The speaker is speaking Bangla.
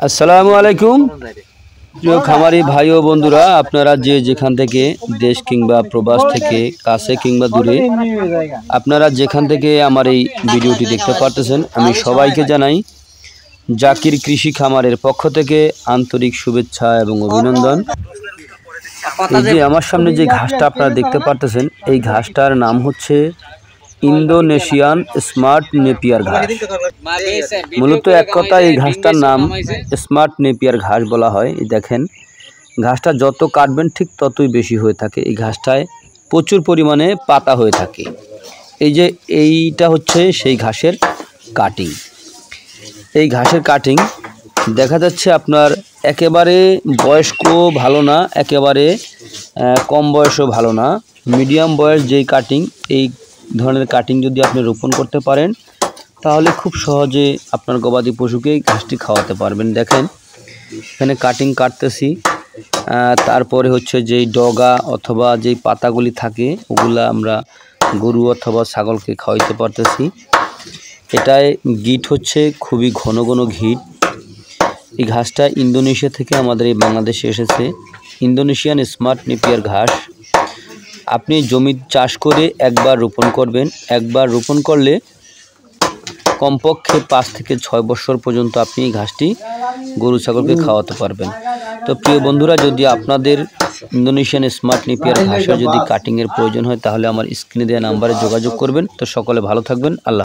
আসসালামু আলাইকুম প্রিয় খামারি ভাই ও বন্ধুরা, আপনারা যে যেখান থেকে দেশ কিংবা প্রবাস থেকে কাছে কিংবা দূরে আপনারা যেখান থেকে আমার এই ভিডিওটি দেখতে পারতেছেন, আমি সবাইকে জানাই জাকির কৃষি খামারের পক্ষ থেকে আন্তরিক শুভেচ্ছা এবং অভিনন্দন। এই যে আমার সামনে যে ঘাসটা আপনারা দেখতে পারতেছেন, এই ঘাসটার নাম হচ্ছে ইন্দোনেশিয়ান স্মার্ট নেপিয়ার ঘাস। মূলত এক কথা এই ঘাসটার নাম স্মার্ট নেপিয়ার ঘাস বলা হয়। এই দেখেন, ঘাসটা যত কাটবেন ঠিক ততই বেশি হয়ে থাকে। এই ঘাসটায় প্রচুর পরিমাণে পাতা হয়ে থাকে। এই যে এইটা হচ্ছে সেই ঘাসের কাটিং। এই ঘাসের কাটিং দেখা যাচ্ছে আপনার একেবারে বয়স্ক ভালো না, একেবারে কম বয়সও ভালো না, মিডিয়াম বয়স যেই কাটিং, এই ধরনের কাটিং যদি আপনি রোপণ করতে পারেন তাহলে খুব সহজে আপনার গবাদি পশুকে ঘাসটি খাওয়াতে পারবেন। দেখেন এখানে কাটিং কাটতেছি, তারপরে হচ্ছে যেই ডগা অথবা যেই পাতাগুলি থাকে ওগুলা আমরা গরু অথবা ছাগলকে খাওয়াইতে পারতেছি। এটায় গিট হচ্ছে খুবই ঘন ঘন গিট। এই ঘাসটা ইন্দোনেশিয়া থেকে আমাদের এই বাংলাদেশে এসেছে, ইন্দোনেশিয়ান স্মার্ট নেপিয়ার ঘাস। আপনি জমি চাষ করে একবার রোপণ করবেন, একবার রোপণ করলে কমপক্ষে 5 থেকে 6 বছর পর্যন্ত আপনি এই ঘাসটি গরু ছাগলকে খাওয়াতে পারবেন। তো প্রিয় বন্ধুরা, যদি আপনাদের ইন্দোনেশিয়ান স্মার্ট নেপিয়ার ঘাসের যদি কাটিংয়ের প্রয়োজন হয় তাহলে আমার স্ক্রিনে দেওয়া নাম্বারে যোগাযোগ করবেন। তো সকলে ভালো থাকবেন। আল্লাহ।